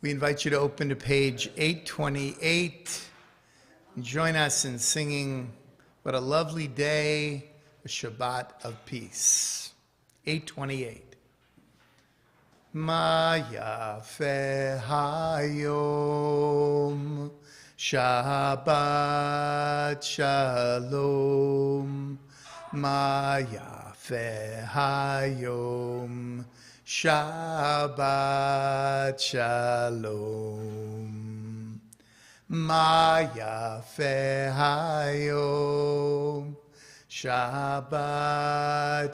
We invite you to open to page 828 and join us in singing What a Lovely Day, a Shabbat of Peace. 828. Ma yafe hayom, Shabbat shalom. Ma yafe hayom, Shabbat shalom. Ma yafe hayom, Shabbat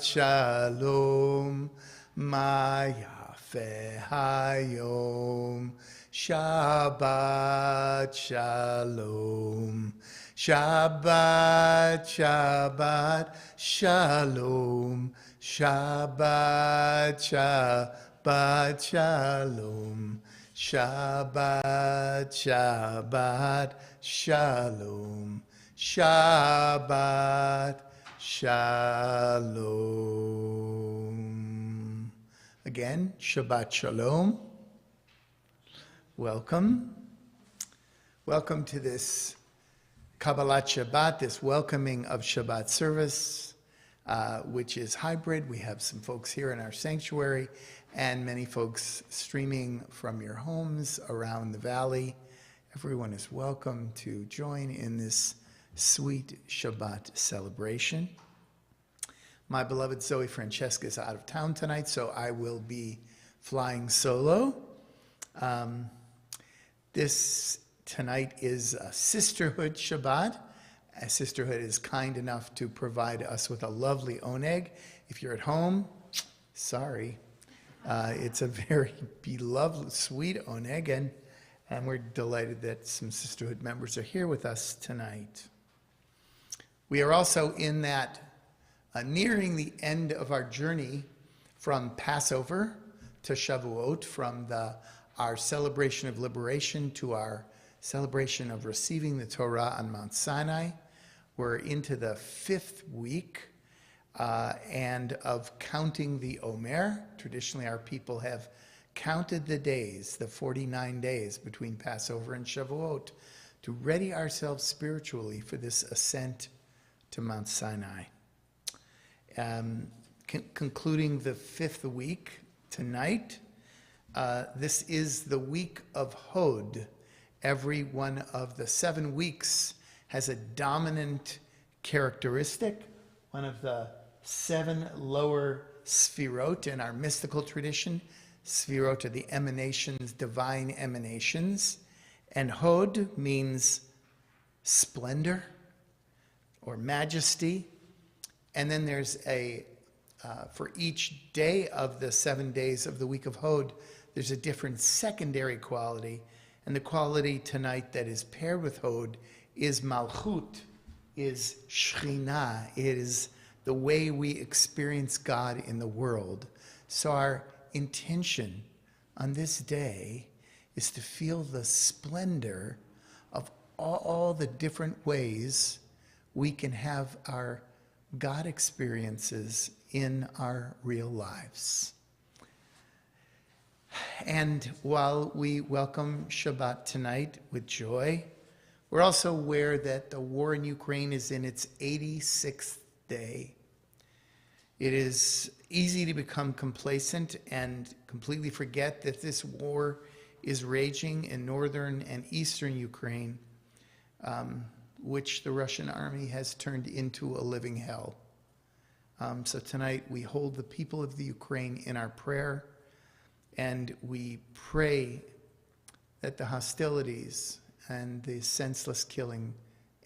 shalom. Ma yafe hayom, Shabbat shalom. Shabbat, Shabbat, shalom. Shabbat, Shabbat, shalom. Shabbat, Shabbat, shalom. Shabbat, shalom. Again, Shabbat shalom. Welcome. Welcome to this Kabbalat Shabbat, this welcoming of Shabbat service, which is hybrid. We have some folks here in our sanctuary and many folks streaming from your homes around the valley. Everyone is welcome to join in this sweet Shabbat celebration. My beloved Zoe Francesca is out of town tonight, so I will be flying solo. This tonight is a Sisterhood Shabbat. A Sisterhood is kind enough to provide us with a lovely oneg. If you're at home, sorry. It's a very beloved, sweet oneg, and we're delighted that some Sisterhood members are here with us tonight. We are also in that, nearing the end of our journey from Passover to Shavuot, from our celebration of liberation to our celebration of receiving the Torah on Mount Sinai. We're into the 5th week and of counting the Omer. Traditionally, our people have counted the days, the 49 days between Passover and Shavuot, to ready ourselves spiritually for this ascent to Mount Sinai. Concluding the 5th week tonight, this is the week of Hod. Every one of the 7 weeks has a dominant characteristic. One of the 7 lower sfirot in our mystical tradition. Sfirot are the emanations, divine emanations. And Hod means splendor or majesty. And then there's for each day of the 7 days of the week of Hod, there's a different secondary quality. And the quality tonight that is paired with Hod is Malchut, is Shekhinah. It is the way we experience God in the world. So our intention on this day is to feel the splendor of all the different ways we can have our God experiences in our real lives. And while we welcome Shabbat tonight with joy, we're also aware that the war in Ukraine is in its 86th day. It is easy to become complacent and completely forget that this war is raging in northern and eastern Ukraine, which the Russian army has turned into a living hell. So tonight we hold the people of the Ukraine in our prayer, and we pray that the hostilities and the senseless killing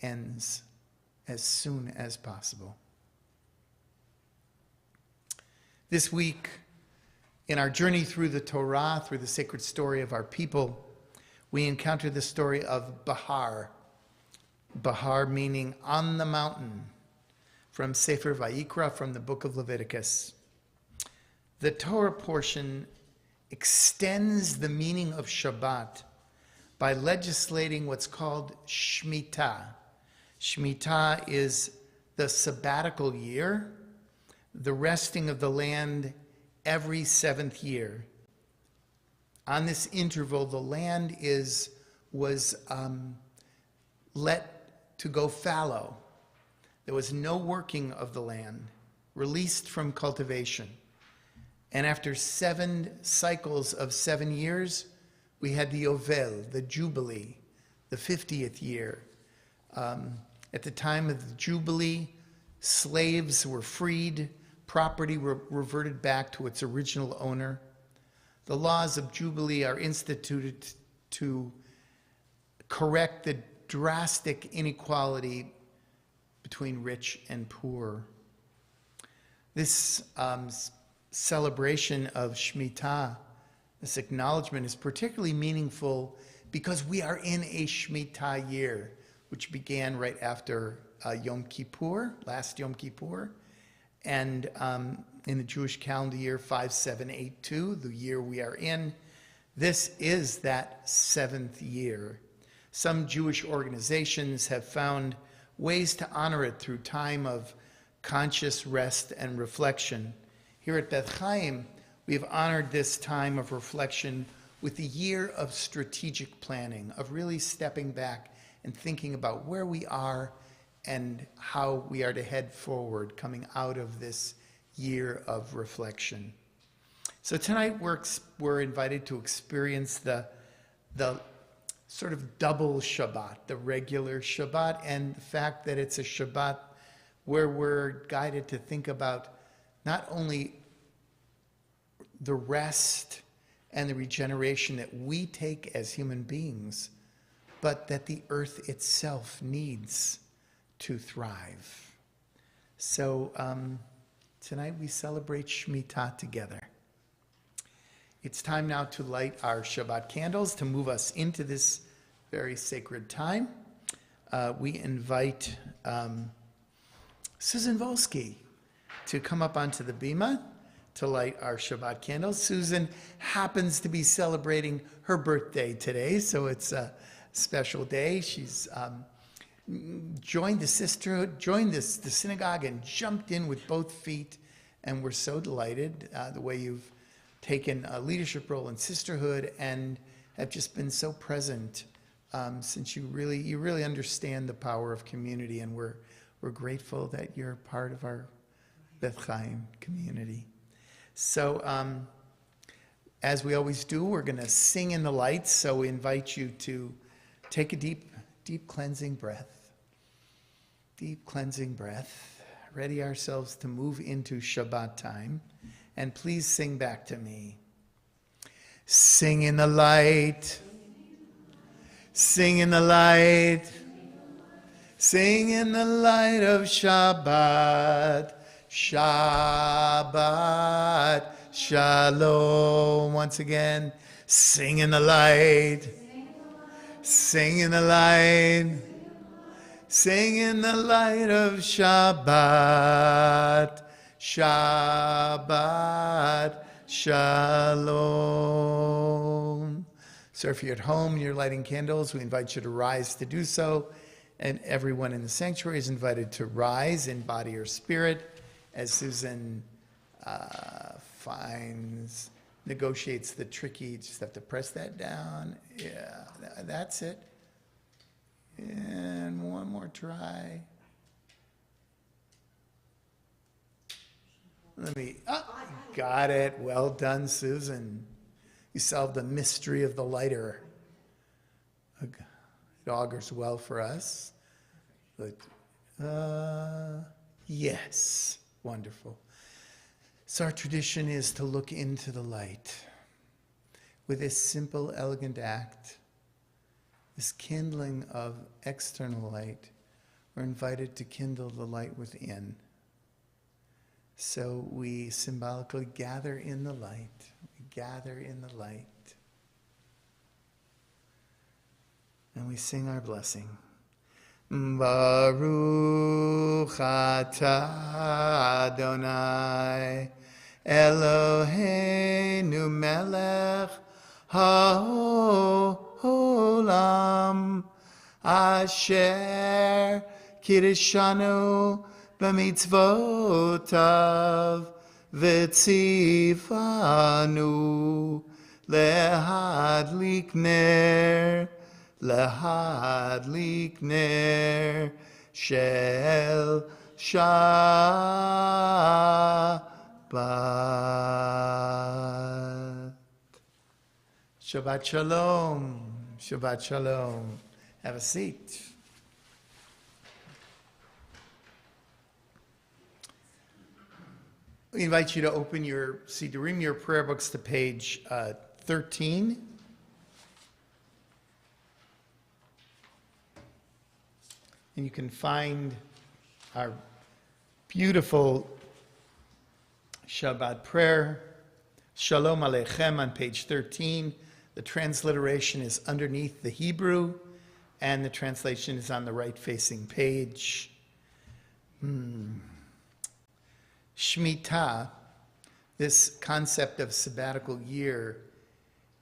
ends as soon as possible. This week, in our journey through the Torah, through the sacred story of our people, we encounter the story of Bahar. Bahar meaning on the mountain, from Sefer Vayikra, from the book of Leviticus. The Torah portion extends the meaning of Shabbat by legislating what's called Shemitah. Shemitah is the sabbatical year, the resting of the land every 7th year. On this interval, the land was let to go fallow. There was no working of the land, released from cultivation. And after 7 cycles of 7 years, we had the Yovel, the Jubilee, the 50th year. At the time of the Jubilee, slaves were freed, property reverted back to its original owner. The laws of Jubilee are instituted to correct the drastic inequality between rich and poor. This celebration of Shemitah, this acknowledgement, is particularly meaningful because we are in a Shemitah year, which began right after Yom Kippur, last Yom Kippur, and in the Jewish calendar year 5782, the year we are in, this is that 7th year. Some Jewish organizations have found ways to honor it through time of conscious rest and reflection. Here at Beth Chaim, we have honored this time of reflection with a year of strategic planning, of really stepping back and thinking about where we are and how we are to head forward coming out of this year of reflection. So tonight we're invited to experience the sort of double Shabbat, the regular Shabbat, and the fact that it's a Shabbat where we're guided to think about not only the rest and the regeneration that we take as human beings, but that the earth itself needs to thrive. So tonight we celebrate Shemitah together. It's time now to light our Shabbat candles to move us into this very sacred time. We invite Susan Volsky to come up onto the bima to light our Shabbat candles. Susan happens to be celebrating her birthday today, so it's a special day. She's joined the sisterhood, joined the synagogue, and jumped in with both feet. And we're so delighted the way you've taken a leadership role in sisterhood and have just been so present since you really understand the power of community, and we're grateful that you're part of our Beth Chaim community. So as we always do, we're going to sing in the lights, so we invite you to take a deep cleansing breath. Deep cleansing breath. Ready ourselves to move into Shabbat time. And please sing back to me. Sing in the light. Sing in the light. Sing in the light of Shabbat. Shabbat. Shalom. Once again. Sing in the light. Sing in the light. Sing in the light of Shabbat. Shabbat. Shalom. So if you're at home and you're lighting candles, we invite you to rise to do so. And everyone in the sanctuary is invited to rise in body or spirit as Susan negotiates the tricky, just have to press that down. Yeah, that's it. And one more try. Got it. Well done, Susan. You solved the mystery of the lighter. It augurs well for us. But, yes, wonderful. So our tradition is to look into the light. With this simple, elegant act, this kindling of external light, we're invited to kindle the light within. So we symbolically gather in the light. We gather in the light. And we sing our blessing. Baruch atah Adonai Eloheinu melech haolam asher kirishanu b'mitzvotav v'tzivanu להדליק נר, להדליק נר של Shabbat. Shabbat Shalom. Shabbat Shalom. Have a seat. We invite you to open your Siddurim, your prayer books, to page 13. And you can find our beautiful Shabbat prayer, Shalom Aleichem, on page 13. The transliteration is underneath the Hebrew, and the translation is on the right-facing page. Shemitah, this concept of sabbatical year,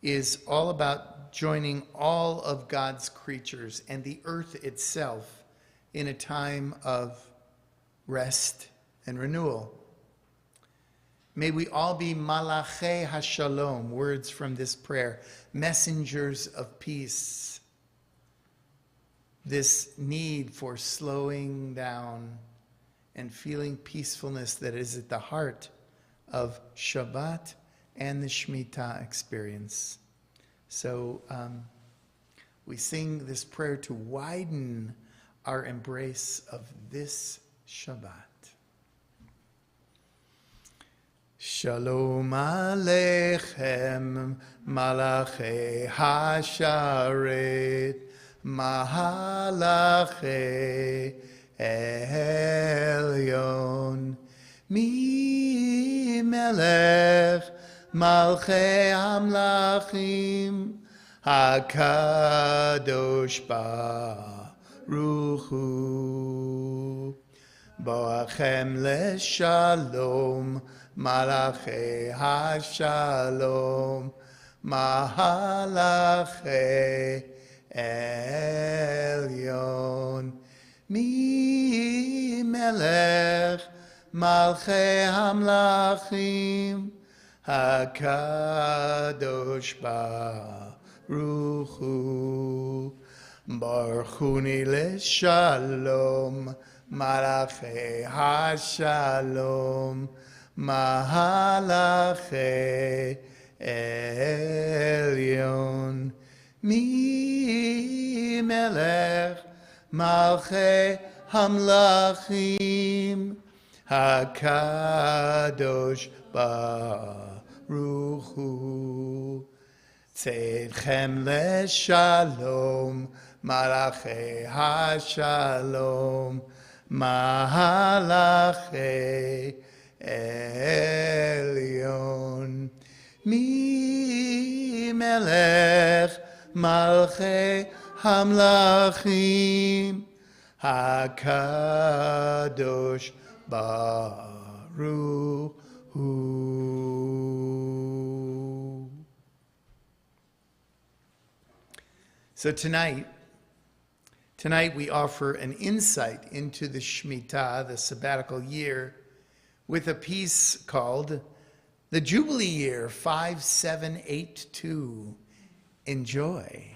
is all about joining all of God's creatures and the earth itself in a time of rest and renewal. May we all be Malachei HaShalom, words from this prayer, messengers of peace. This need for slowing down and feeling peacefulness that is at the heart of Shabbat and the Shemitah experience. So we sing this prayer to widen our embrace of this Shabbat. Shalom Aleichem, Malachei HaSharet, Malachei Elyon, Mi Melech Malchei Hamlachim, HaKadosh Baruch Hu, Boachem LeShalom, Malachei HaShalom, Malachei Elyon, Mi Melech Malchei Hamlachim, HaKadosh Baruch Hu, Baruchuni LeShalom, Malachei HaShalom, Malachei Elyon, Mi Melech Malchei Hamlachim, HaKadosh Baruch Hu, Tzedchem LeShalom, Malachei HaShalom, Malachei Elyon, Mi Melech Malchei Hamlachim, HaKadosh Baruch Hu. So tonight we offer an insight into the Shemitah, the sabbatical year, with a piece called The Jubilee Year 5782. Enjoy.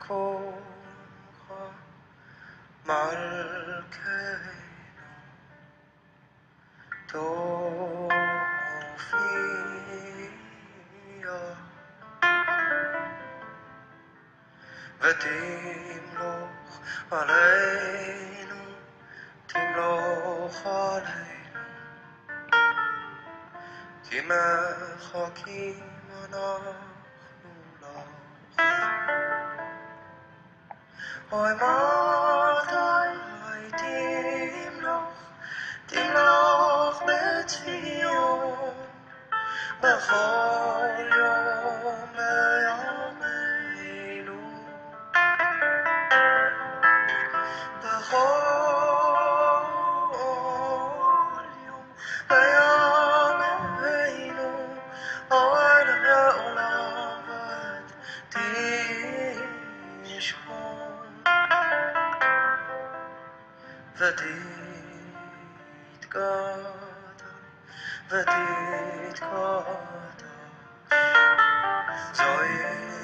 מקומך מלכנו תופיע ותמלוך עלינו תמלוך עלינו כי מחכים אנחנו לך אוי מתי תמלוך בציון בכל יום בימינו בכל יום בימינו עד לעולם ועד תשכון ותתקדש זוהי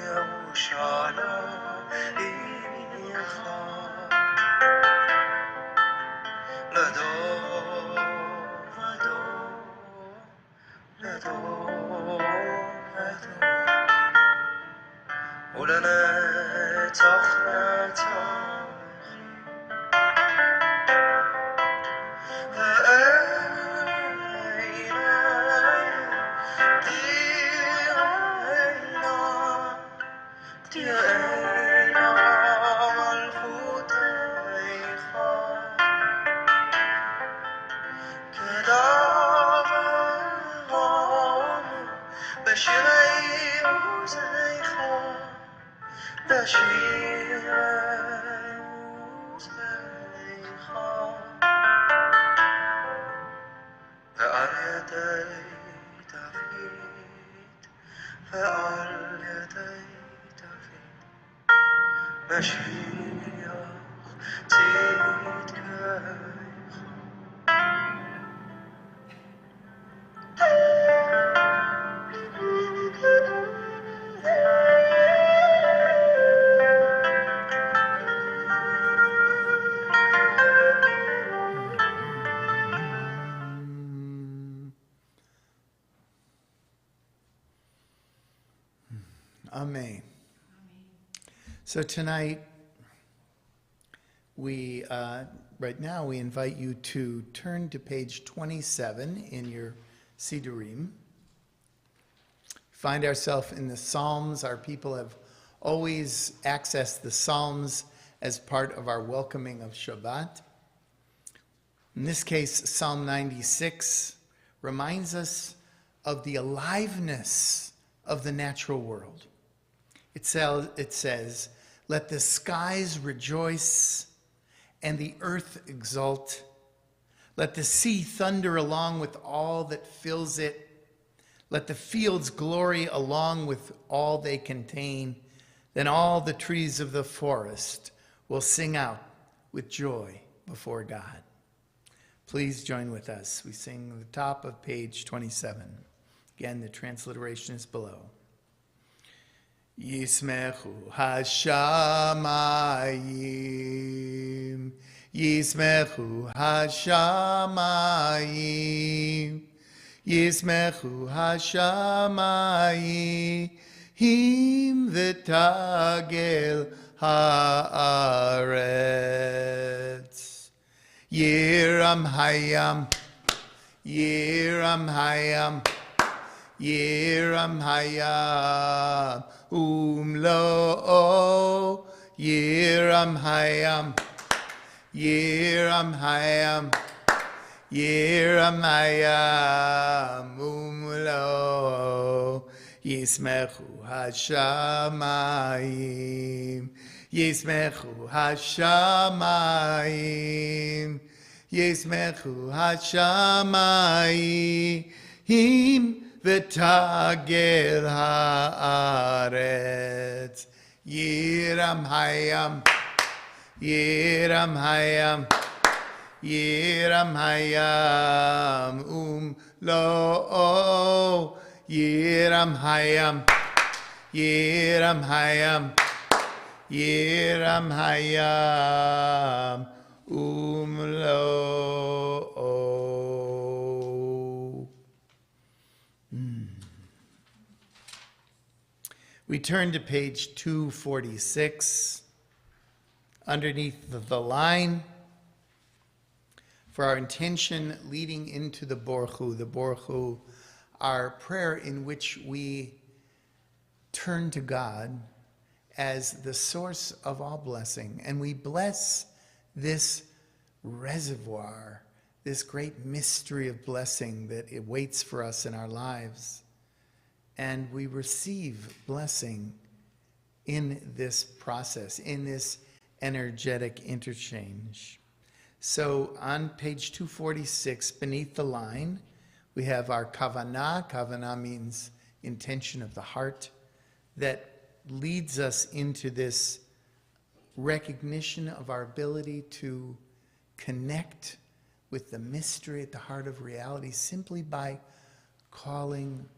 ירושלימך לדור ודור לדור ודור ולנצח נצח תראינה מלכותך כדברנו בשירי עוזיך בשירי עוזיך ועל ידי דוד ועל ידי משיח צדקך Amen. So tonight, right now, we invite you to turn to page 27 in your Sidurim. Find ourselves in the Psalms. Our people have always accessed the Psalms as part of our welcoming of Shabbat. In this case, Psalm 96 reminds us of the aliveness of the natural world. It says, let the skies rejoice and the earth exult. Let the sea thunder along with all that fills it. Let the fields glory along with all they contain. Then all the trees of the forest will sing out with joy before God. Please join with us. We sing the top of page 27. Again, the transliteration is below. Yismechu hashamayim, Yismechu hashamayim, Yismechu hashamayim v'tagel haaretz. Yiram hayam, Yiram hayam, Yiram hayam. Umlo Yiram hayam, Yiram hayam, Yiram hayam. Umlo Yismechu hashamayim, Yismechu hashamayim, Yismechu hashamayim. V'tagel haaretz. Yiram hayam, Yiram hayam, Yiram hayam. Lo Yiram hayam, Yiram hayam, Yiram Hayam Umlo. We turn to page 246, underneath the line, for our intention leading into the Borchu. The Borchu, our prayer in which we turn to God as the source of all blessing, and we bless this reservoir, this great mystery of blessing that it waits for us in our lives. And we receive blessing in this process, in this energetic interchange. So on page 246, beneath the line, we have our kavanah. Kavanah means intention of the heart, that leads us into this recognition of our ability to connect with the mystery at the heart of reality simply by calling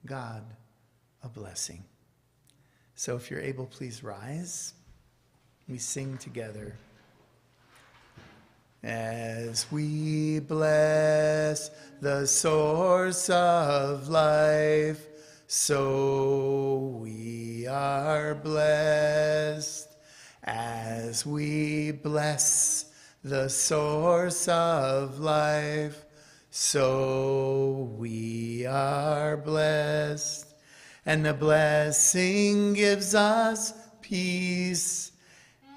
God a blessing. So if you're able, please rise. We sing together. As we bless the source of life, so we are blessed. As we bless the source of life, so we are blessed. And the blessing gives us peace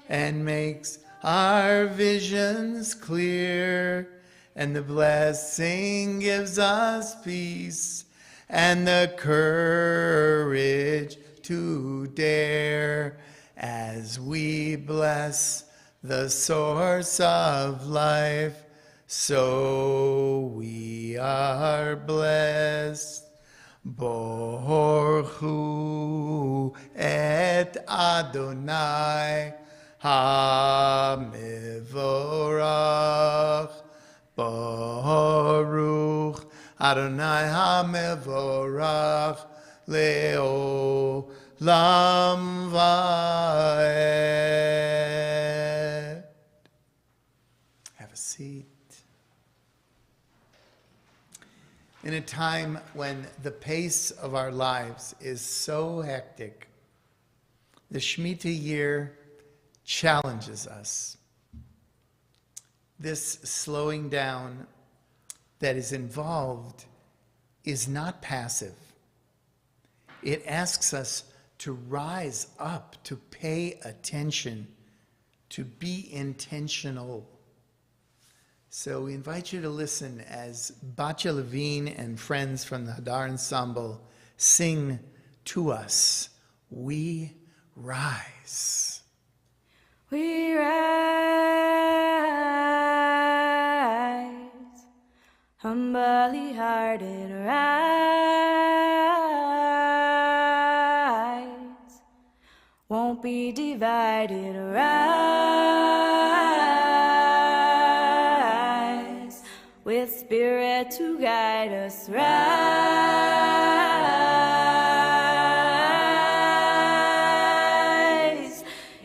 and makes our visions clear. And the blessing gives us peace and the courage to dare. As we bless the source of life, so we are blessed. Borchu et Adonai HaMevorach. Baruch Adonai HaMevorach Le'olam Va'ed. Have a seat. In a time when the pace of our lives is so hectic, the Shemitah year challenges us. This slowing down that is involved is not passive. It asks us to rise up, to pay attention, to be intentional. So we invite you to listen as Batya Levine and friends from the Hadar Ensemble sing to us, We Rise. We rise, humbly hearted rise, won't be divided rise, with spirit to guide us rise,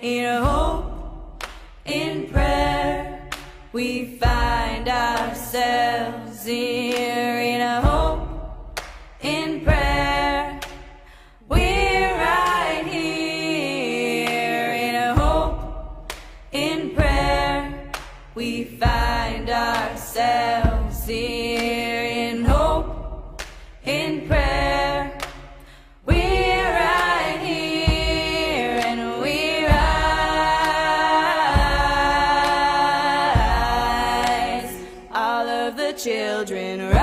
in hope, in prayer, we find ourselves here. In a hope, in prayer, we're right here. In a hope, in prayer, we find ourselves here. In hope, in prayer, we're right here, and we rise. All of the children rise,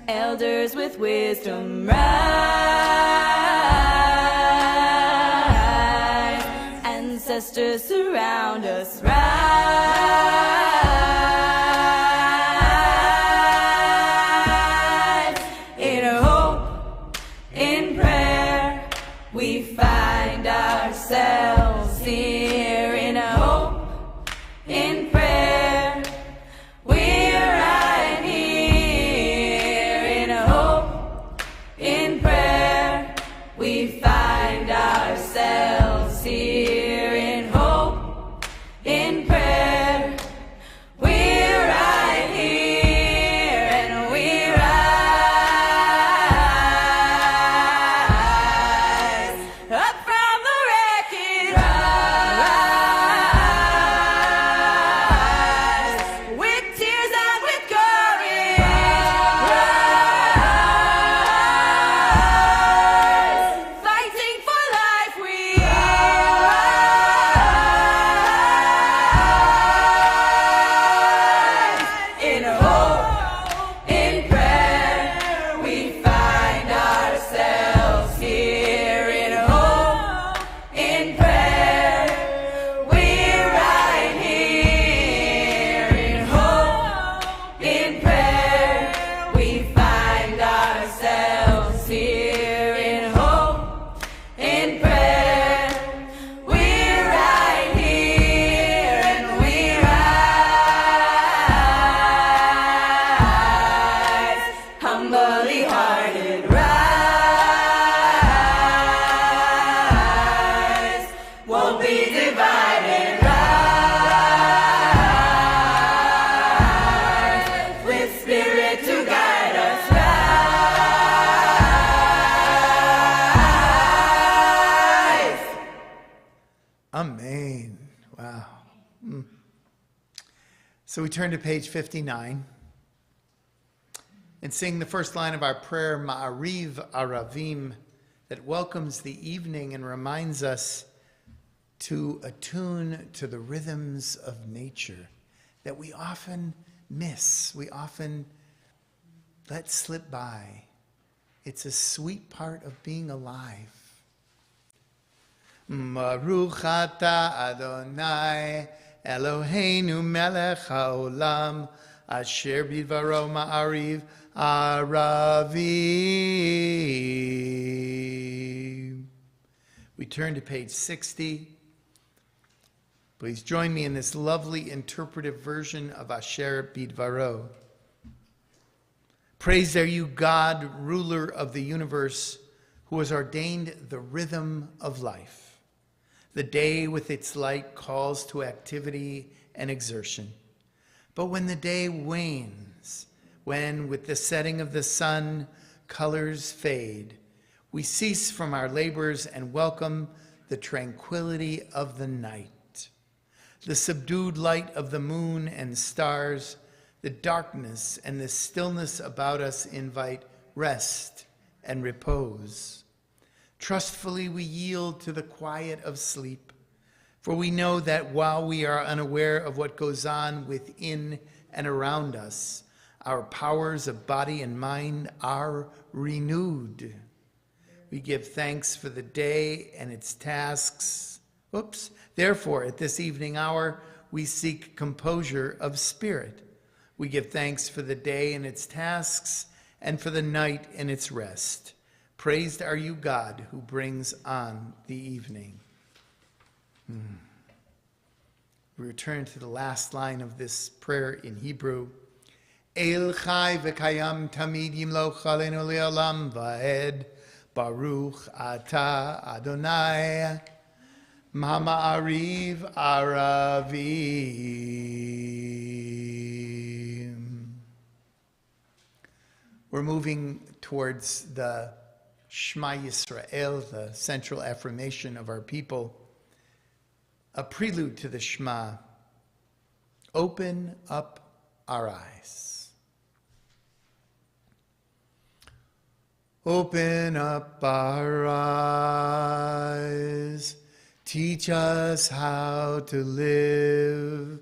elders with wisdom rise, ancestors surround us rise. In a hope, in prayer, we find ourselves here. In a hope, in prayer, we're right here. In a hope, in prayer, humbly hearted rise, won't be divided, rise, with spirit to guide us, rise. Amen. Wow. So we turn to page 59 and sing the first line of our prayer, Ma'ariv Aravim, that welcomes the evening and reminds us to attune to the rhythms of nature that we often miss, we often let slip by. It's a sweet part of being alive. Baruch atah Adonai Eloheinu melech haolam asher bidvaro ma'ariv aravim. We turn to page 60. Please join me in this lovely interpretive version of Asher bidvaro. Praised are you, God, ruler of the universe, who has ordained the rhythm of life. The day with its light calls to activity and exertion. But when the day wanes, when with the setting of the sun colors fade, we cease from our labors and welcome the tranquility of the night. The subdued light of the moon and stars, the darkness and the stillness about us invite rest and repose. Trustfully we yield to the quiet of sleep, for we know that while we are unaware of what goes on within and around us, our powers of body and mind are renewed. We give thanks for the day and its tasks. Therefore, at this evening hour, we seek composure of spirit. We give thanks for the day and its tasks, and for the night and its rest. Praised are you, God, who brings on the evening. We return to the last line of this prayer in Hebrew. El chai v'kayam tamid yimloch aleinu le'olam va'ed. Baruch atah Adonai ma'ariv aravim. We're moving towards the Shema Yisrael, the central affirmation of our people, a prelude to the Shema. Open up our eyes. Open up our eyes. Teach us how to live.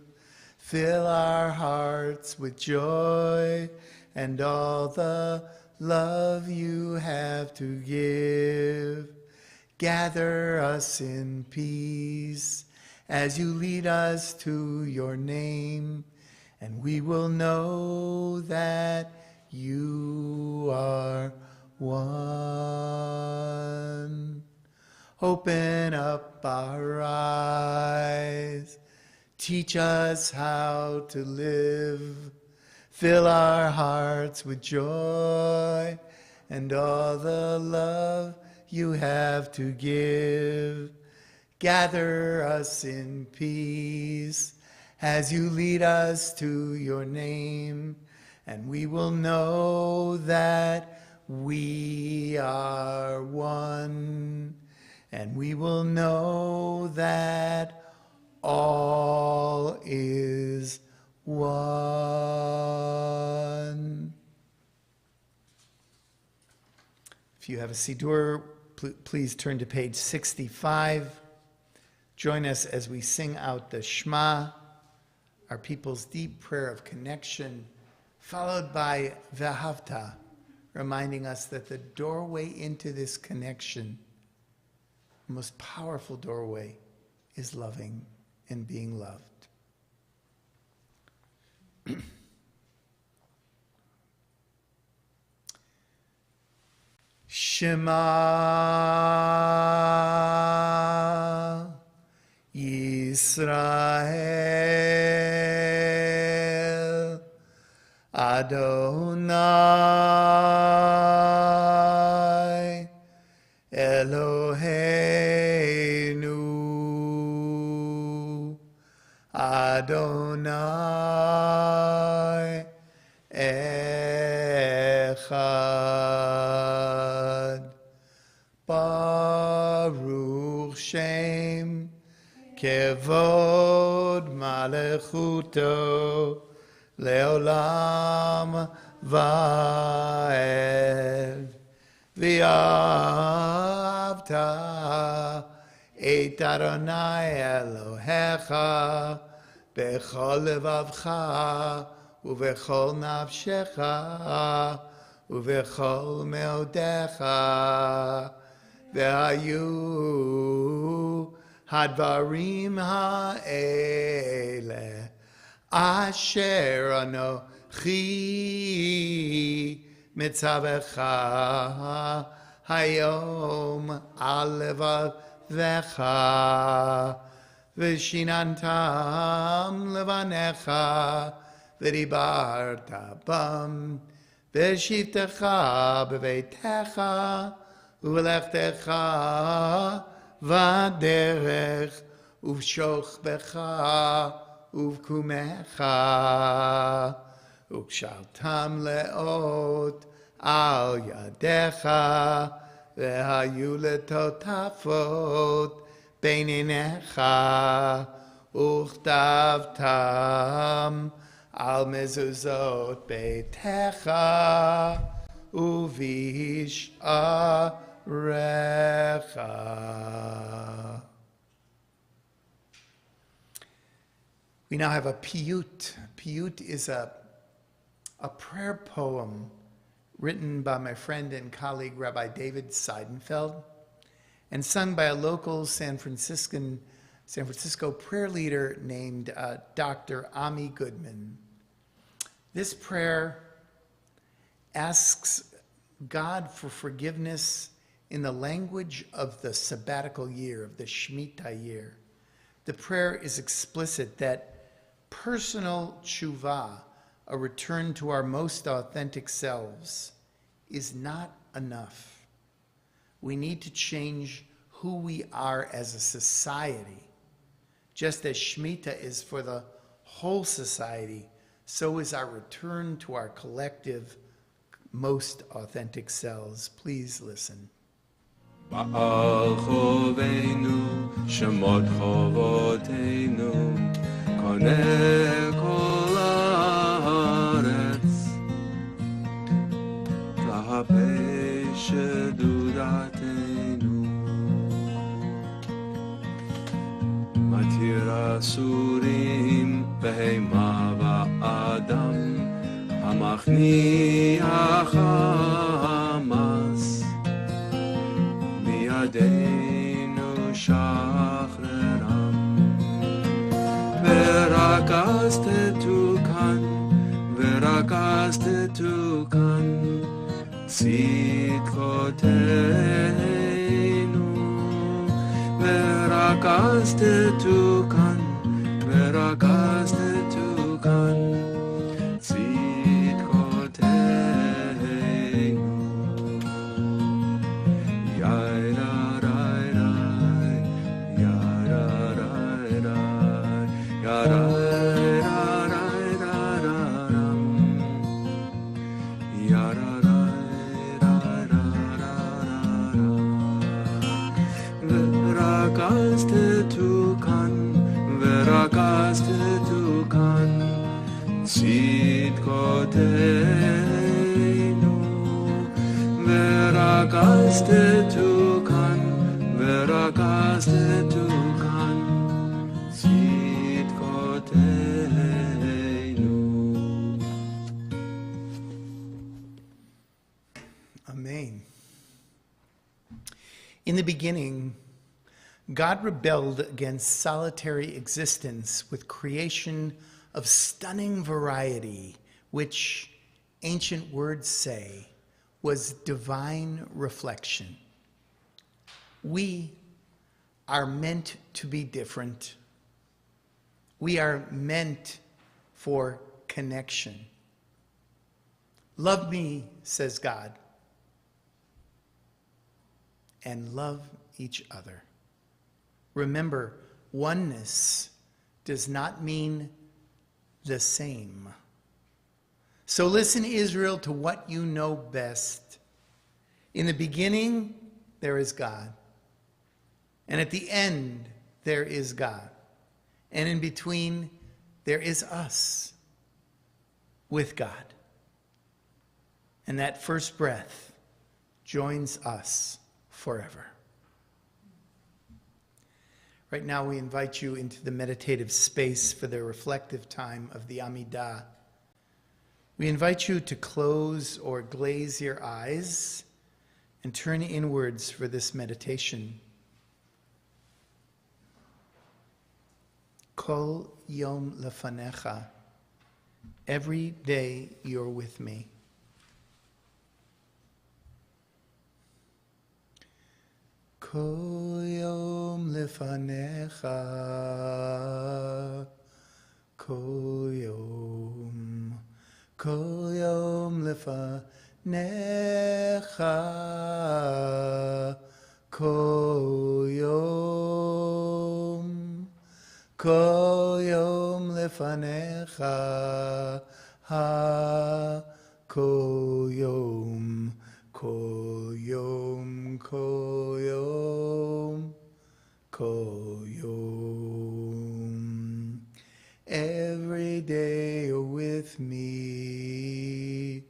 Fill our hearts with joy and all the love you have to give. Gather us in peace as you lead us to your name, and we will know that you are one. Open up our eyes. Teach us how to live. Fill our hearts with joy and all the love you have to give. Gather us in peace as you lead us to your name, and we will know that we are one, and we will know that all is one. If you have a Siddur, please turn to page 65. Join us as we sing out the Shema, our people's deep prayer of connection, followed by V'ahavta, reminding us that the doorway into this connection, the most powerful doorway, is loving and being loved. Shema Yisrael. Adonai Kevod Malechuto Leolam Vaed V'yavta Et Adonai Elohecha Bechol levavcha uvechol nafshecha uvechol meodecha ve'hayu hadvarim ha'ele asher anochi mitzavecha hayom al levavecha V'shinantam levanecha v'dibarta bam v'shivtecha b'veitecha u'lechtecha v'derech uv'shochbecha uv'kumecha u'kshaltam leot al yadecha v'hayu letotafot Beininecha uchtavtam al mezuzot beitecha uvish arecha. We now have a piyut. Piyut is a prayer poem written by my friend and colleague Rabbi David Seidenfeld and sung by a local San Francisco prayer leader named Dr. Ami Goodman. This prayer asks God for forgiveness in the language of the sabbatical year, of the Shemitah year. The prayer is explicit that personal tshuva, a return to our most authentic selves, is not enough. We need to change who we are as a society. Just as Shemitah is for the whole society, so is our return to our collective, most authentic selves. Please listen. Ba'al choveinu, shemot chovoteinu, koneh kol haaretz, klapei shedudatenu, matir asurim behema va'adam, hamachniach hamas, בידינו שחררם ורקסתתו כאן צדקותינו ורקסתתו כאן Amen. In the beginning, God rebelled against solitary existence with creation of stunning variety, which ancient words say was divine reflection. We are meant to be different. We are meant for connection. Love me, says God, and love each other. Remember, oneness does not mean the same. So listen, Israel, to what you know best. In the beginning, there is God. And at the end, there is God. And in between, there is us with God. And that first breath joins us forever. Right now, we invite you into the meditative space for the reflective time of the Amidah. We invite you to close or glaze your eyes and turn inwards for this meditation. Kol yom lefanecha. Every day you're with me. Kol yom lefanecha. Kol yom lefanecha. Kol yom lefanecha. Kol yom. Kol yom, kol yom, kol yom. Every day you're with me,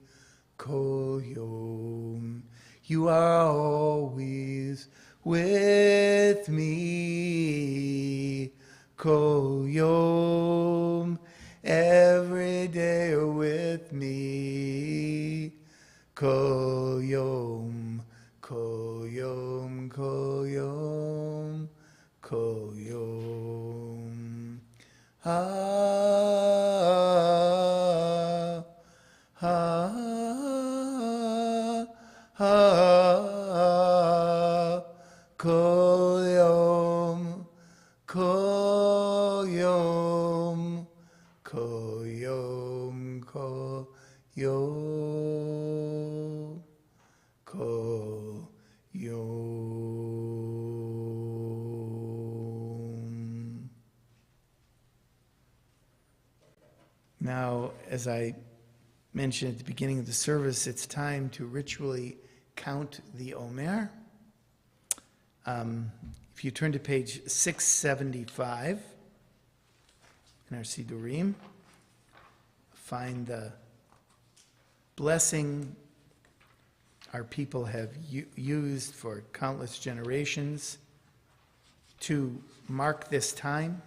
kol yom. You are always with me, kol yom. Every day you're with me. Kol yom, kol yom, kol yom, kol yom. Ha, ha, ha, kol yom, kol yom, kol yom, kol yom. Kol yom. Now, as I mentioned at the beginning of the service, it's time to ritually count the Omer. If you turn to page 675 in our Sidurim, find the blessing our people have used for countless generations to mark this time,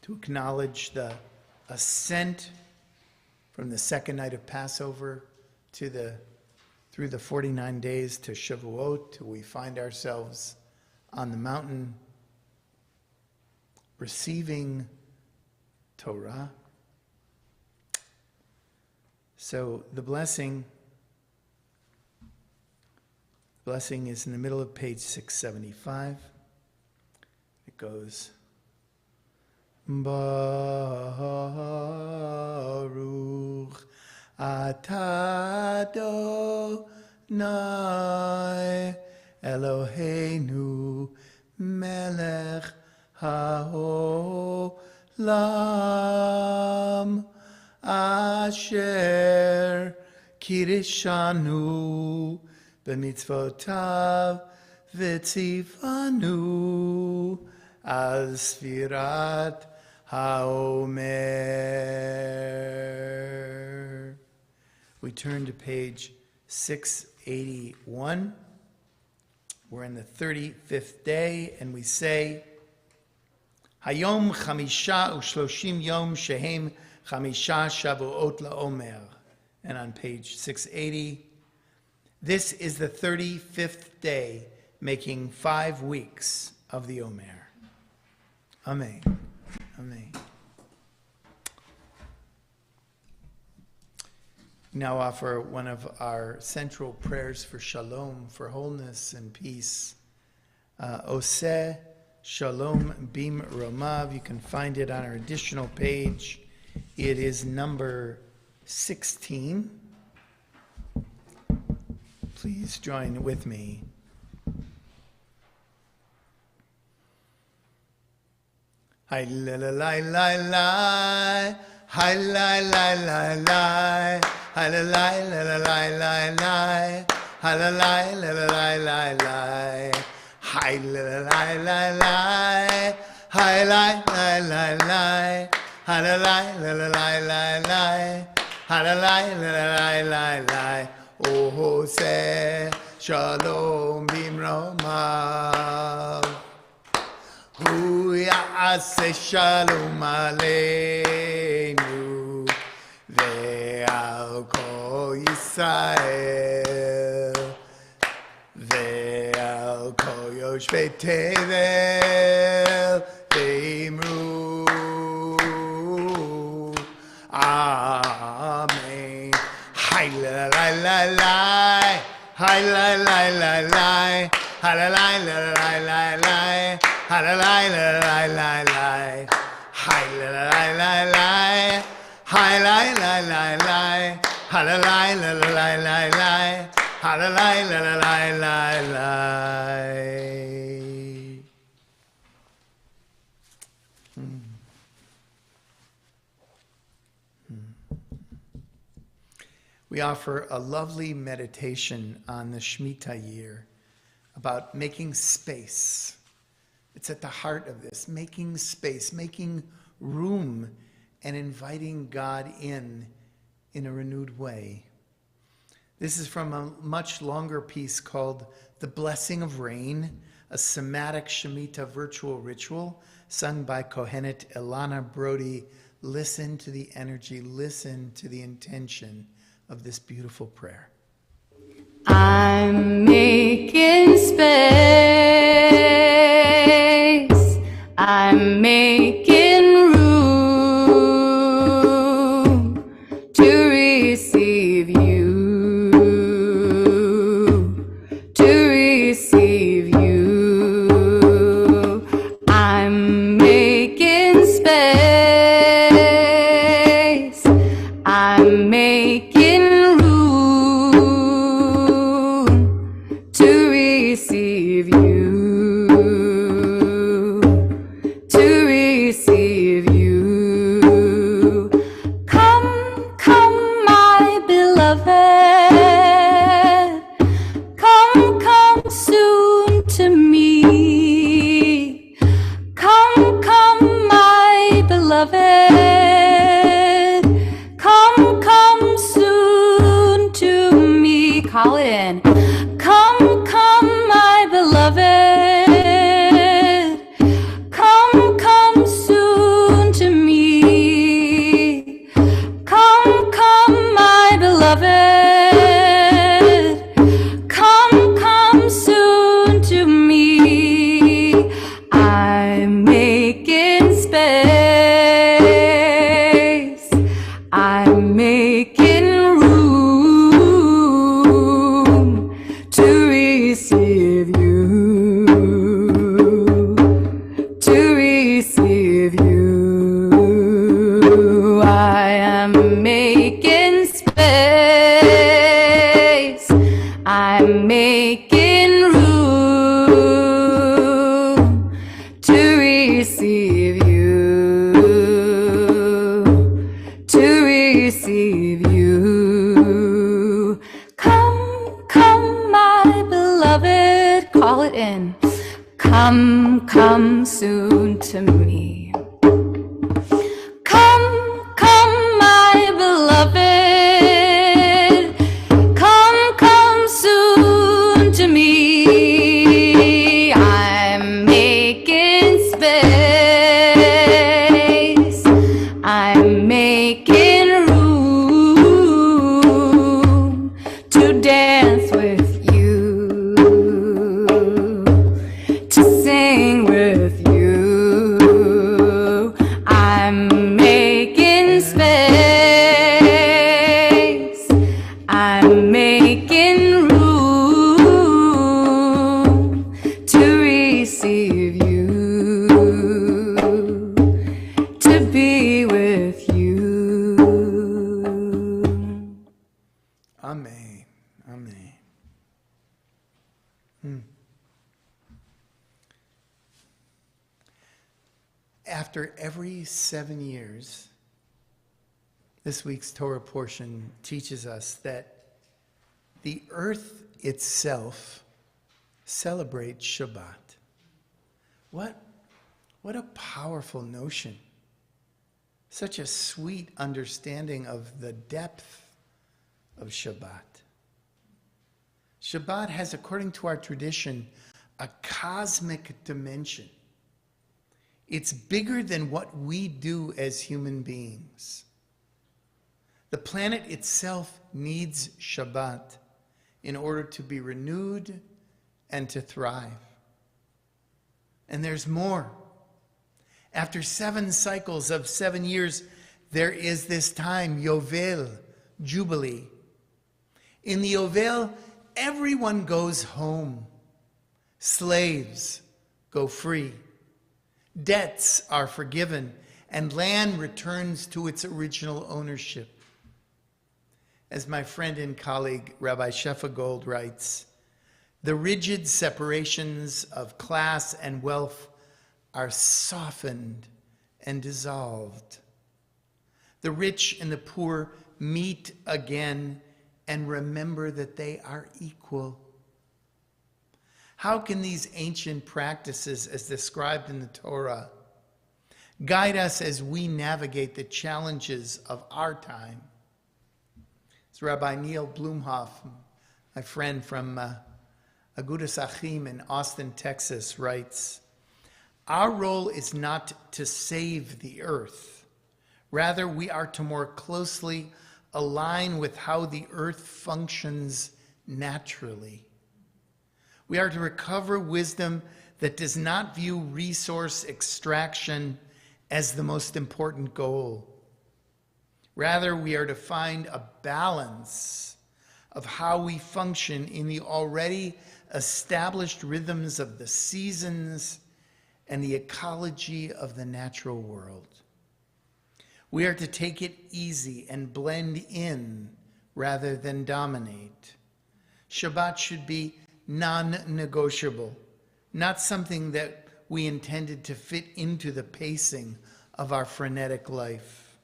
to acknowledge the ascent from the second night of Passover to through the 49 days to Shavuot, till we find ourselves on the mountain receiving Torah. So the blessing is in the middle of page 675. It goes, Baruch atah Adonai Eloheinu melech haolam asher kirishanu b'mitzvotav v'tzivanu al sfirat haomer. We turn to page 681. We're in the 35th day, and we say, Hayom chamisha u'shloshim yom shehem chamisha shavuot la'omer. And on page 680, this is the 35th day, making 5 weeks of the Omer. Amen. Amen. Now offer one of our central prayers for shalom, for wholeness and peace. Oseh Shalom Bim Romav. You can find it on our additional page. It is number 16. Please join with me. Hi la la la la la, hi la la la la, hi la la la la la la, hi la la la la la la, hi la la la la, hi lai lai lai lai, hi la lai la la lai lai lai, hi la lai la la lai lai lai. Oh Hoseh Shalom Bimromav, Hu Ya'aseh Shalom Aleinu Ve'al Kol Yisrael Ve'al Kol Yoshvei Tevel Ve'imru Amen. Hi la la la la, hi la la la la, hi la la la la la la, hi la la la la la la, hi la la la la, hi la la la la, hi la la la la la la, hi la la la la la la. We offer a lovely meditation on the Shemitah year about making space. It's at the heart of this, making space, making room, and inviting God in a renewed way. This is from a much longer piece called The Blessing of Rain, a somatic Shemitah virtual ritual sung by Kohenet Ilana Brody. Listen to the energy, listen to the intention of this beautiful prayer. I'm making space. I'm making room to receive you. To receive you. I'm making space. I'm making receive you, to receive you. Come, come, my beloved, come, come soon to me. Come, come, my beloved, come, come soon to me. Call it in. Come, come, my beloved, come, come soon to me. Come, come, my beloved, come, come soon to me. I'm making space. I'm making room to receive you, to receive you. I am making space. I'm making room to receive you, to receive you. Come, come, my beloved, call it in. Come, come soon to me. Come, come, my beloved, come, come soon to me. I'm making space. I'm making room to dance with you, to sing with you. I'm making space. I'm making room to receive you, to be with you. Amen. Amen. After every 7 years, this week's Torah portion teaches us that the earth itself celebrates Shabbat. What What a powerful notion. Such a sweet understanding of the depth of Shabbat. Shabbat has, according to our tradition, a cosmic dimension. It's bigger than what we do as human beings. The planet itself needs Shabbat in order to be renewed and to thrive. And there's more. After 7 cycles of 7 years, there is this time, Yovel, Jubilee. In the Yovel, everyone goes home. Slaves go free. Debts are forgiven, and land returns to its original ownership. As my friend and colleague Rabbi Shefa Gold writes, the rigid separations of class and wealth are softened and dissolved. The rich and the poor meet again and remember that they are equal. How can these ancient practices, as described in the Torah, guide us as we navigate the challenges of our time? As Rabbi Neil Blumhoff, my friend from Agudas Achim in Austin, Texas, writes, our role is not to save the earth. Rather, we are to more closely align with how the earth functions naturally. We are to recover wisdom that does not view resource extraction as the most important goal. Rather, we are to find a balance of how we function in the already established rhythms of the seasons and the ecology of the natural world. We are to take it easy and blend in rather than dominate. Shabbat should be non-negotiable, not something that we intended to fit into the pacing of our frenetic life.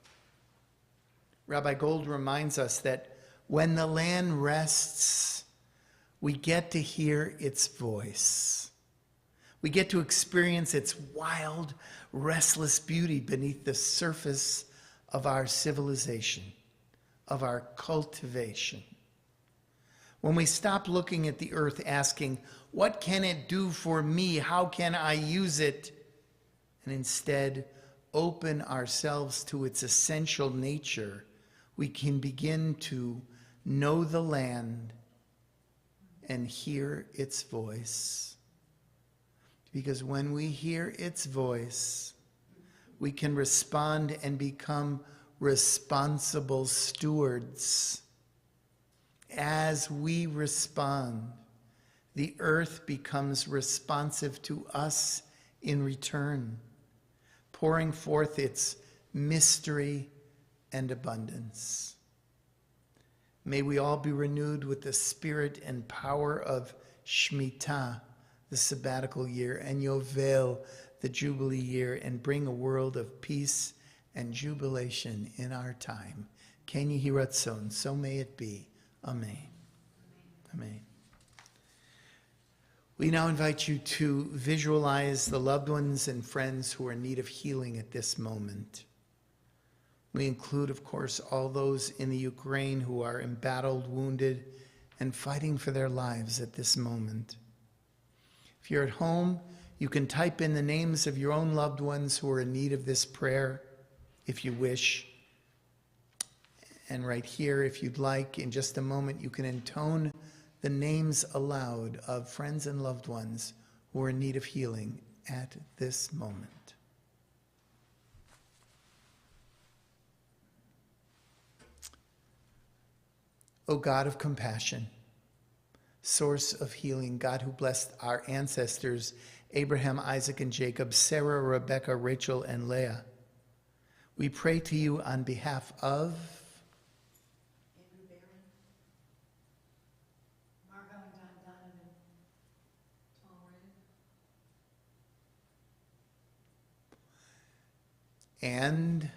Rabbi Gold reminds us that when the land rests, we get to hear its voice. We get to experience its wild, restless beauty beneath the surface of our civilization, of our cultivation. When we stop looking at the earth asking, what can it do for me? How can I use it? And instead open ourselves to its essential nature, we can begin to know the land and hear its voice. Because when we hear its voice, we can respond and become responsible stewards. As we respond, the earth becomes responsive to us in return, pouring forth its mystery and abundance. May we all be renewed with the spirit and power of Shemitah, the sabbatical year, and Yovel, the Jubilee year, and bring a world of peace and jubilation in our time. Ken Yehi Ratzon, so may it be. Amen. Amen. We now invite you to visualize the loved ones and friends who are in need of healing at this moment. We include, of course, all those in the Ukraine who are embattled, wounded, and fighting for their lives at this moment. If you're at home, you can type in the names of your own loved ones who are in need of this prayer, if you wish. And right here, if you'd like, in just a moment, you can intone the names aloud of friends and loved ones who are in need of healing at this moment. O God of compassion, source of healing, God who blessed our ancestors, Abraham, Isaac, and Jacob, Sarah, Rebecca, Rachel, and Leah, we pray to you on behalf of and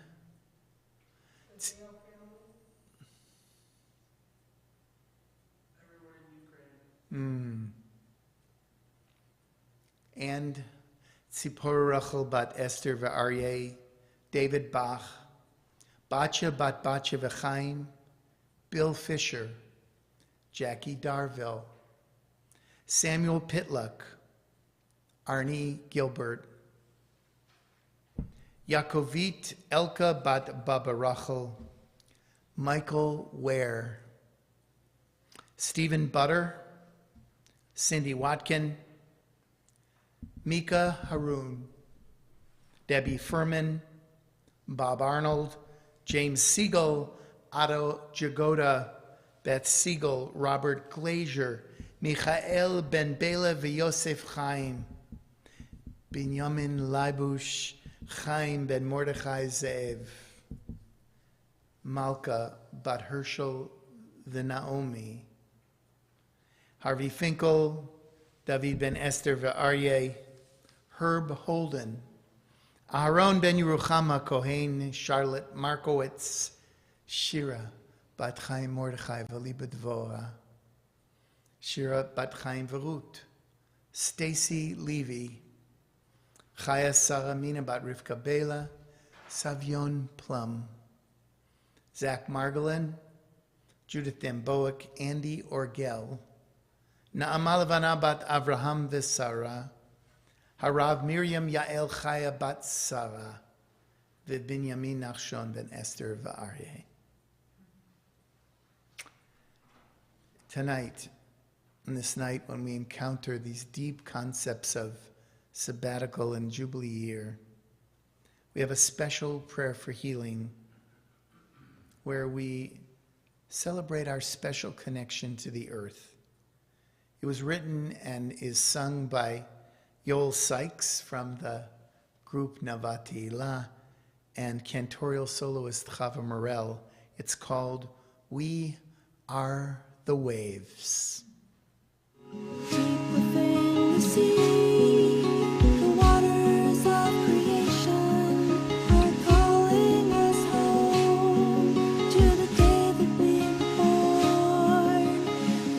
and Tzipora Rachel bat Esther ve'Aryeh, David Bach, Batya bat Batya ve'Chaim, Bill Fisher, Jackie Danville, Samuel Pitluck, Arnie Gilbert, Yakovit Elka bat Baba Rachel, Michael Ware, Stephen Butter, Cindy Watkin, Mika Haroon, Debbie Furman, Bob Arnold, James Siegel, Otto Jagoda, Beth Siegel, Robert Glazier, Michael Ben Bela v'Yosef Chaim, Binyamin Leibush, Chaim Ben Mordechai Zev, Malka Bat Herschel the Naomi, Harvey Finkel, David Ben Esther ve'Aryeh, Herb Holden, Aharon Ben Yeruchama Kohen, Charlotte Markowitz, Shira Bat Chaim Mordechai v'Liba Dvora, Shira Bat Chaim Verut, Stacy Levy, Chaya Saramina Bat Rivka Bela, Savion Plum, Zach Margolin, Judith Demboik, Andy Orgel, Na'ama Levana Bat Avraham V'Sara, Harav Miriam Yael Chaya Bat Sara, V'Binyamin Nachshon Ben Esther V'Aryeh. Tonight, on this night when we encounter these deep concepts of sabbatical and jubilee year, we have a special prayer for healing where we celebrate our special connection to the earth. It was written and is sung by Yoel Sykes from the group Navati La and cantorial soloist Chava Morel. It's called We Are the Waves. Deep within the sea, the waters of creation are calling us home to the day that we were born.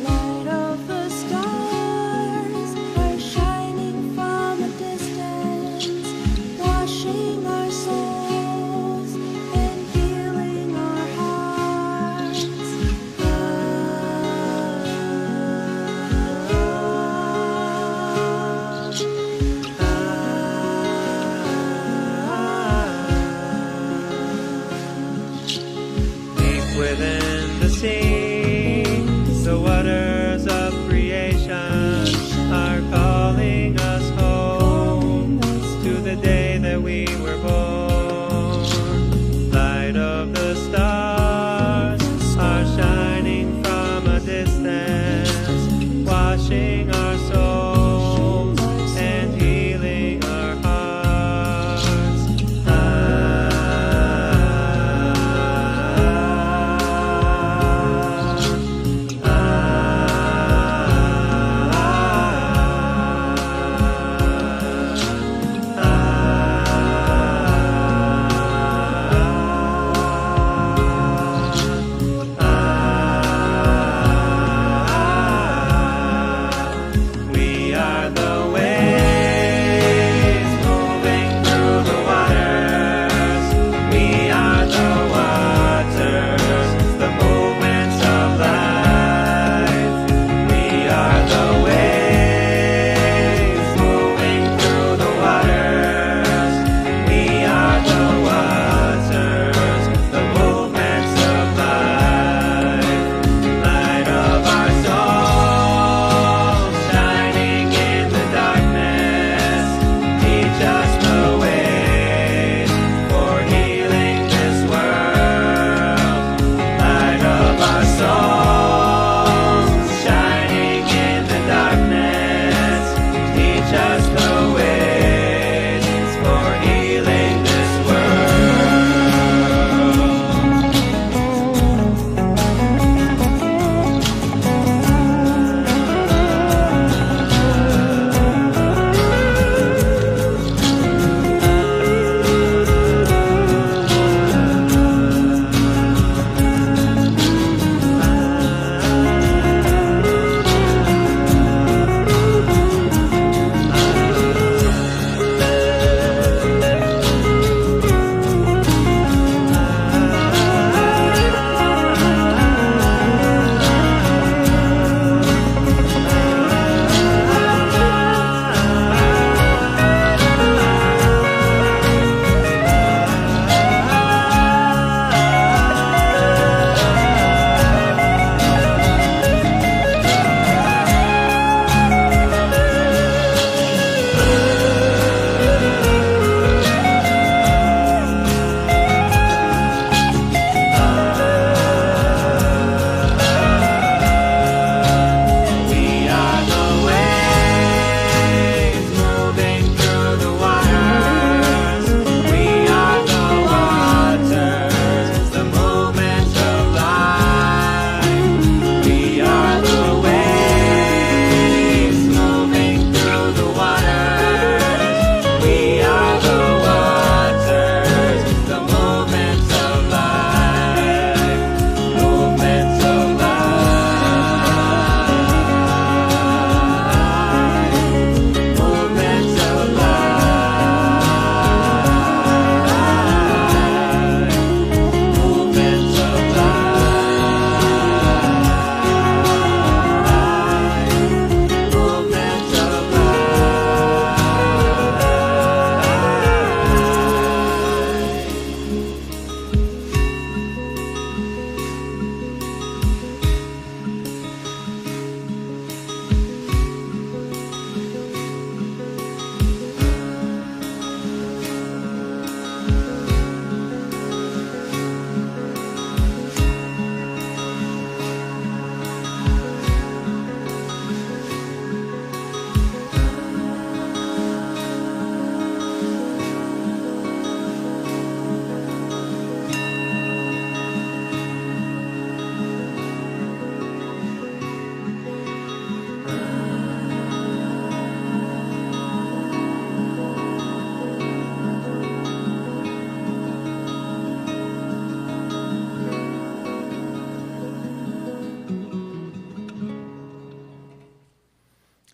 Light of the stars are shining from a distance, washing our souls and healing our hearts. Deep within the sea, the waters of creation are calling us home to the day that we were born. Light of the stars are shining from a distance, washing our souls and healing our hearts.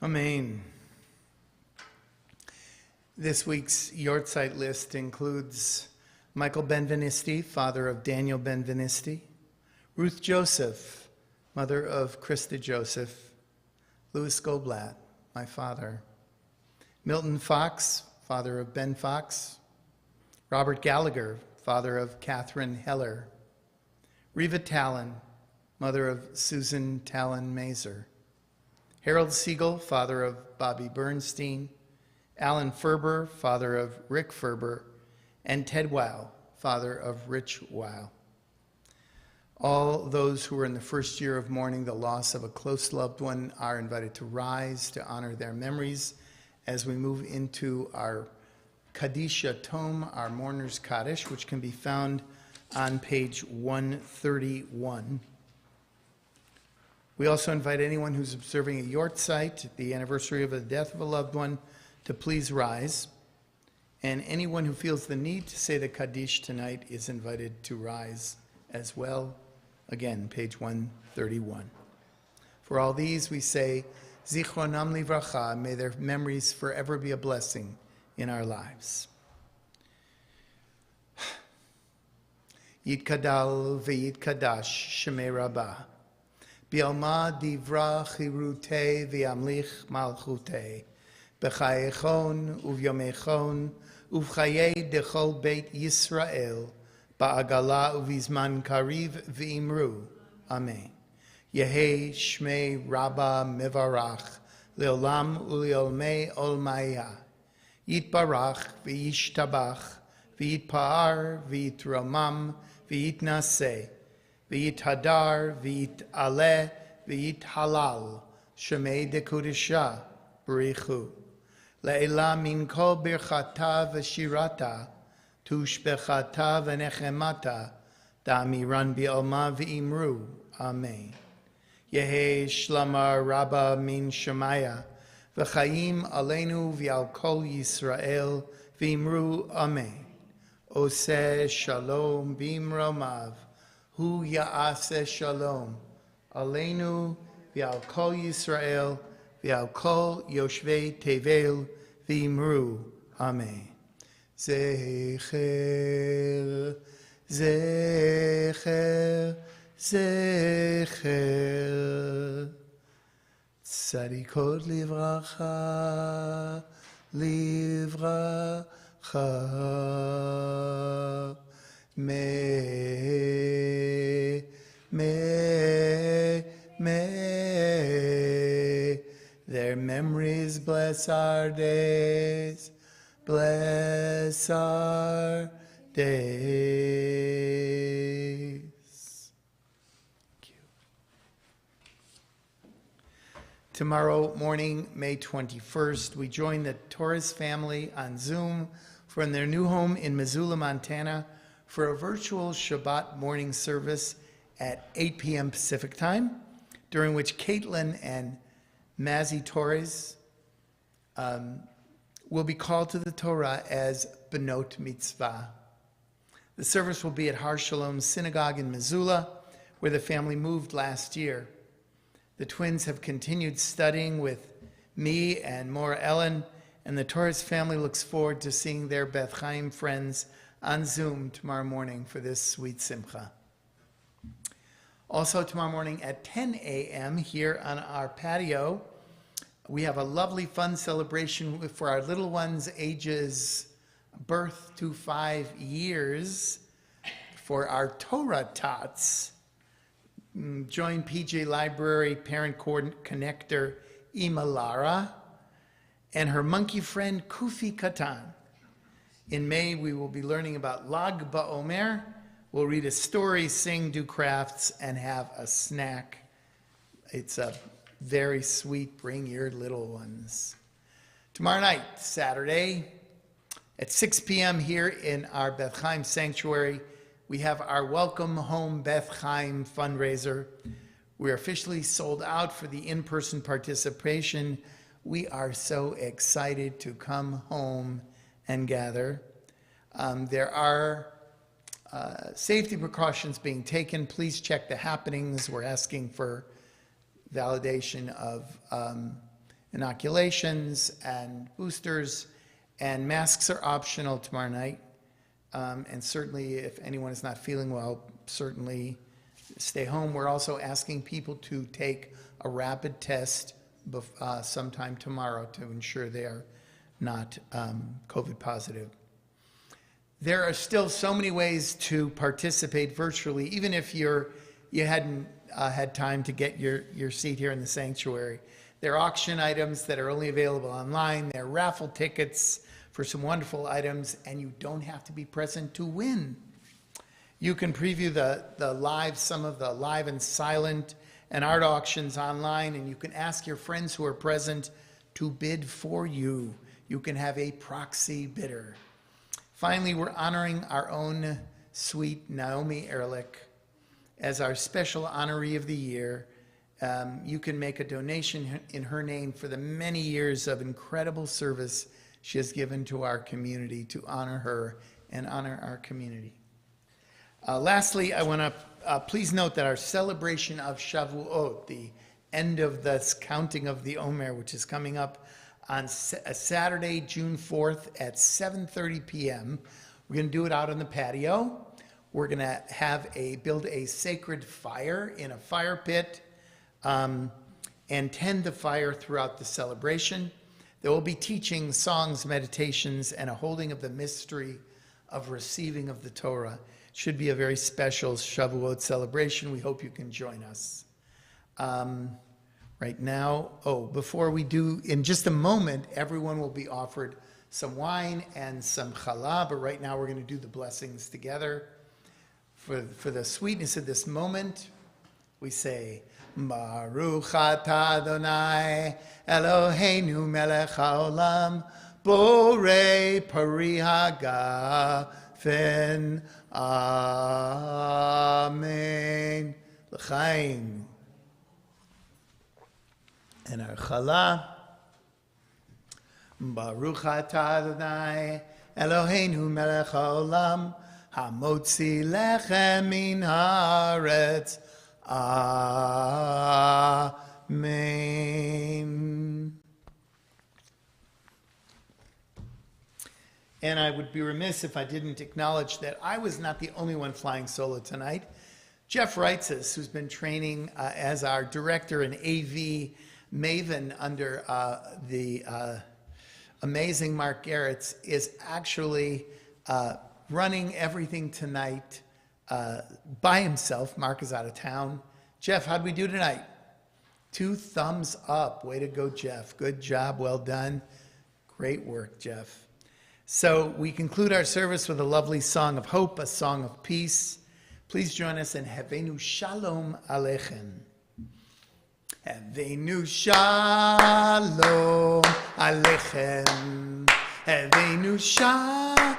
Amen. This week's Yortzeit list includes Michael Benvenisti, father of Daniel Benvenisti, Ruth Joseph, mother of Krista Joseph, Louis Goldblatt, my father, Milton Fox, father of Ben Fox, Robert Gallagher, father of Catherine Heller, Reva Talon, mother of Susan Talon Mazer, Harold Siegel, father of Bobby Bernstein, Alan Ferber, father of Rick Ferber, and Ted Weil, father of Rich Weil. All those who are in the first year of mourning the loss of a close loved one are invited to rise to honor their memories as we move into our Kadisha tome, our Mourner's Kaddish, which can be found on page 131. We also invite anyone who's observing a Yortzeit, the anniversary of the death of a loved one, to please rise. And anyone who feels the need to say the Kaddish tonight is invited to rise as well. Again, page 131. For all these, we say, Zichronam livracha, may their memories forever be a blessing in our lives. Yitkadal v'yitkadash shemei rabbah. Bialma divra chirute v'yamlich malchute. B'chayechon uvyomechon uv'chayei dechol beit Yisrael. Ba'agala uvizman kariv v'imru. Amen. Yehei shmei rabba mevarach. Leolam uliolmei olmaya. Yitbarach v'yishtabach. V'yitpa'ar v'yitromam v'yitnaseh. V'yithadar v'yitaleh v'yithalal. Shemei dekudisha b'richu. Le'ela min kol birchata v'shirata. Tushbechata v'nechemata. Da'amiran bi'alma v'imru. Amen. Yehe shlamar rabba min shemaya. V'chaim aleinu v'al kol Yisrael. V'imru. Amen. Oseh shalom b'imromav. Hu ya'aseh shalom. Aleinu v'al kol Yisrael. V'al kol yoshvei tevel. V'imru. Amen. Zecher, zecher, zecher. Tzadikot livracha, livracha. May their memories bless our days. Bless our days. Thank you. Tomorrow morning, May 21st, we join the Torres family on Zoom from their new home in Missoula, Montana, for a virtual Shabbat morning service at 8 p.m. Pacific time, during which Caitlin and Mazzy Torres will be called to the Torah as Benot Mitzvah. The service will be at Har Shalom Synagogue in Missoula, where the family moved last year. The twins have continued studying with me and Mora Ellen, and the Torres family looks forward to seeing their Beth Chaim friends on Zoom tomorrow morning for this sweet simcha. Also tomorrow morning at 10 a.m. here on our patio, we have a lovely fun celebration for our little ones ages birth to 5 years for our Torah Tots. Join PJ Library Parent Connector Ima Lara and her monkey friend Kufi Katan. In May, we will be learning about Lag BaOmer. We'll read a story, sing, do crafts, and have a snack. It's a very sweet, bring your little ones. Tomorrow night, Saturday, at 6 p.m. here in our Beth Chaim Sanctuary, we have our Welcome Home Beth Chaim fundraiser. We're officially sold out for the in-person participation. We are so excited to come home and gather. There are safety precautions being taken. Please check the happenings. We're asking for validation of inoculations and boosters, and masks are optional tomorrow night. And certainly if anyone is not feeling well, certainly stay home. We're also asking people to take a rapid test sometime tomorrow to ensure they are not COVID positive. There are still so many ways to participate virtually, even if you hadn't had time to get your seat here in the sanctuary. There are auction items that are only available online. There are raffle tickets for some wonderful items, and you don't have to be present to win. You can preview some of the live and silent and art auctions online, and you can ask your friends who are present to bid for you. You can have a proxy bidder. Finally, we're honoring our own sweet Naomi Ehrlich as our special honoree of the year. You can make a donation in her name for the many years of incredible service she has given to our community, to honor her and honor our community. Lastly, I want to please note that our celebration of Shavuot, the end of this counting of the Omer, which is coming up on Saturday, June 4th at 7:30 p.m. We're going to do it out on the patio. We're going to build a sacred fire in a fire pit and tend the fire throughout the celebration. There will be teaching, songs, meditations, and a holding of the mystery of receiving of the Torah. It should be a very special Shavuot celebration. We hope you can join us. Right now, before we do, in just a moment, everyone will be offered some wine and some challah, but right now we're going to do the blessings together. For the sweetness of this moment, we say, Baruch atah Adonai Eloheinu melech haolam borei pari hagafen amen l'chaim. And our challah, Baruch atah Adonai Eloheinu melech haolam hamotzi lechem min haaretz amen. And I would be remiss if I didn't acknowledge that I was not the only one flying solo tonight. Jeff Reitzes, who's been training as our director and AV maven under the amazing Mark Garretts, is actually running everything tonight by himself. Mark is out of town. Jeff, how'd we do tonight? 2 thumbs up. Way to go, Jeff. Good job. Well done. Great work, Jeff. So we conclude our service with a lovely song of hope, a song of peace. Please join us in Havenu Shalom Aleichem. Havenu Shalom Aleichem. Havenu Shalom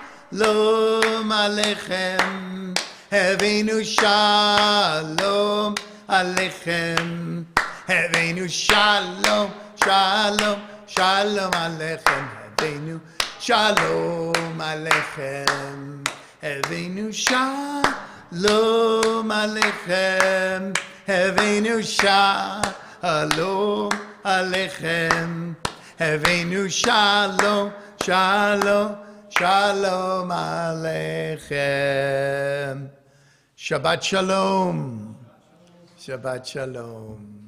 Aleichem. Havenu Shalom Aleichem. Havenu Shalom, Shalom, Shalom Aleichem. Havenu Shalom Aleichem. Havenu Shalom Aleichem. Havenu Shalom Aleichem. Havenu Shalom, Shalom, Shalom Aleichem. Shabbat Shalom. Shabbat Shalom.